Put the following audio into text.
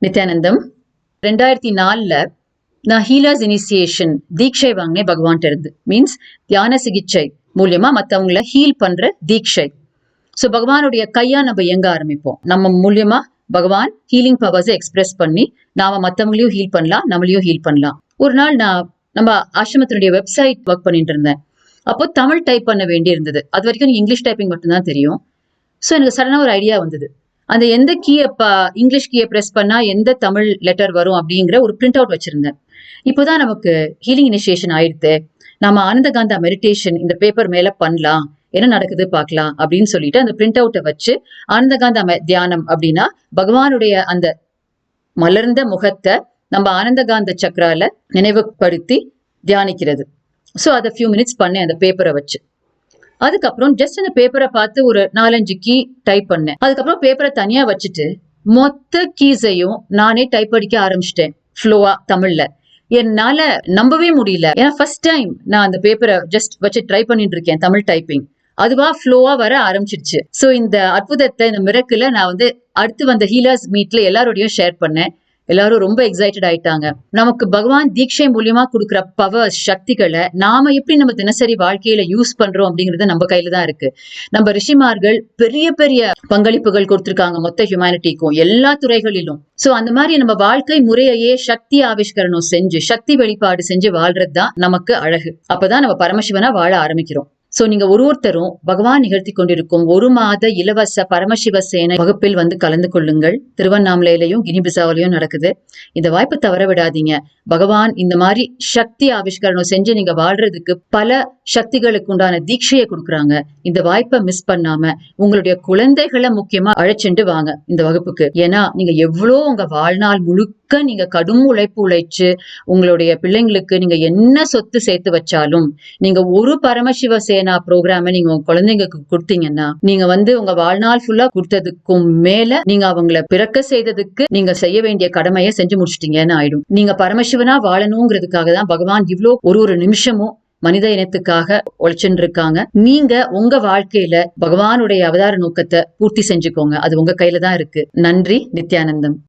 நித்யானந்தம். 2004 நான் healers initiation தீட்சை வாங்கினேன் பகவான்கிட்ட இருந்து. மீன்ஸ் தியான சிகிச்சை மூலியமா மற்றவங்களை ஹீல் பண்ற தீட்சை. ஸோ பகவானுடைய கையா நம்ம இயங்க ஆரம்பிப்போம். நம்ம மூலியமா பகவான் ஹீலிங் பவர்ஸை எக்ஸ்பிரஸ் பண்ணி நாம மற்றவங்களையும் ஹீல் பண்ணலாம், நம்மளையும் ஹீல் பண்ணலாம். ஒரு நாள் நான் நம்ம ஆசிரமத்தினுடைய வெப்சைட் ஒர்க் பண்ணிட்டு இருந்தேன். அப்போ தமிழ் டைப் பண்ண வேண்டி இருந்தது. அது வரைக்கும் இங்கிலீஷ் டைப்பிங் மட்டும்தான் தெரியும். ஸோ எனக்கு சடனாக ஒரு ஐடியா வந்தது. அந்த எந்த கீயை இங்கிலீஷ் கீயை ப்ரெஸ் பண்ணா எந்த தமிழ் லெட்டர் வரும் அப்படிங்கிற ஒரு பிரிண்ட் அவுட் வச்சிருந்தேன். இப்போதான் நமக்கு ஹீலிங் இனிஷியேஷன் ஆயிடுத்து, நம்ம ஆனந்தகாந்தா மெடிடேஷன் இந்த பேப்பர் மேல பண்ணலாம், என்ன நடக்குது பார்க்கலாம் அப்படின்னு சொல்லிட்டு அந்த பிரிண்ட் அவுட்டை வச்சு ஆனந்தகாந்தா தியானம் அப்படின்னா பகவானுடைய அந்த மலர்ந்த முகத்தை நம்ம ஆனந்தகாந்த சக்கரால நினைவுபடுத்தி தியானிக்கிறது. ஸோ அதை ஃபியூ மினிட்ஸ் பண்ணேன் அந்த பேப்பரை வச்சு. அதுக்கப்புறம் ஜஸ்ட் அந்த பேப்பரை பார்த்து ஒரு 4-5 கீ டைப் பண்ணேன். அதுக்கப்புறம் பேப்பரை தனியா வச்சுட்டு மொத்த கீஸையும் நானே டைப் அடிக்க ஆரம்பிச்சிட்டேன் ஃப்ளோவா தமிழ்ல. என்னால நம்பவே முடியல. ஏன்னா ஃபர்ஸ்ட் டைம் நான் அந்த பேப்பரை ஜஸ்ட் வச்சு ட்ரை பண்ணிட்டு இருக்கேன் தமிழ் டைப்பிங். அதுவா ஃப்ளோவா வர ஆரம்பிச்சிருச்சு. ஸோ இந்த அற்புதத்தை, இந்த மிரக்கிளை நான் அடுத்து வந்த ஹீலர்ஸ் மீட்ல எல்லாரோடையும் ஷேர் பண்ணேன். எல்லாரும் ரொம்ப எக்ஸைட்டட் ஆயிட்டாங்க. நமக்கு பகவான் தீட்சை மூலியமா கொடுக்குற பவர்ஸ், சக்திகளை நாம எப்படி நம்ம தினசரி வாழ்க்கையில யூஸ் பண்றோம் அப்படிங்கிறது நம்ம கையில தான் இருக்கு. நம்ம ரிஷிமார்கள் பெரிய பெரிய பங்களிப்புகள் கொடுத்திருக்காங்க மொத்த ஹியூமனிட்டிக்கும் எல்லா துறைகளிலும். சோ அந்த மாதிரி நம்ம வாழ்க்கை முறையே சக்தி ஆவிஷ்கரணம் செஞ்சு, சக்தி வெளிப்பாடு செஞ்சு வாழ்றது தான் நமக்கு அழகு. அப்பதான் நம்ம பரமசிவனா வாழ ஆரம்பிக்கிறோம். சோ நீங்க ஒருத்தரும் பகவான் நிகழ்த்தி கொண்டிருக்கும் 1 மாத இலவச பரமசிவ சேனை வகுப்பில் கலந்து கொள்ளுங்கள். திருவண்ணாமலையிலையும் கினிபிசாவிலையும் நடக்குது. இந்த வாய்ப்பை தவற விடாதீங்க. பகவான் இந்த மாதிரி சக்தி ஆவிஷ்கரணம் செஞ்சு நீங்க வாழ்றதுக்கு பல சக்திகளுக்கு உண்டான தீட்சையை கொடுக்குறாங்க. இந்த வாய்ப்பை மிஸ் பண்ணாம உங்களுடைய குழந்தைகளை முக்கியமா அழைச்சிட்டு வாங்க இந்த வகுப்புக்கு. ஏன்னா நீங்க எவ்வளோ உங்க வாழ்நாள் முழுக்க நீங்க கடும் உழைச்சு உங்களுடைய பிள்ளைங்களுக்கு நீங்க என்ன சொத்து சேர்த்து வச்சாலும் நீங்க ஒரு பரமசிவ சேனா ப்ரோக்ராம நீங்க உங்க குழந்தைங்களுக்கு கொடுத்தீங்கன்னா நீங்க உங்க வாழ்நாள் ஃபுல்லா கொடுத்ததுக்கும் மேல நீங்க அவங்களை பிறக்க செய்ததுக்கு நீங்க செய்ய வேண்டிய கடமையை செஞ்சு முடிச்சிட்டீங்கன்னு ஆயிடும். நீங்க பரமசிவனா வாழணுங்கிறதுக்காக தான் பகவான் இவ்வளோ ஒரு நிமிஷமும் மனித இனத்துக்காக உழைச்சுட்டு இருக்காங்க. நீங்க உங்க வாழ்க்கையில பகவானுடைய அவதார நோக்கத்தை பூர்த்தி செஞ்சுக்கோங்க. அது உங்க கையில தான் இருக்கு. நன்றி. நித்யானந்தம்.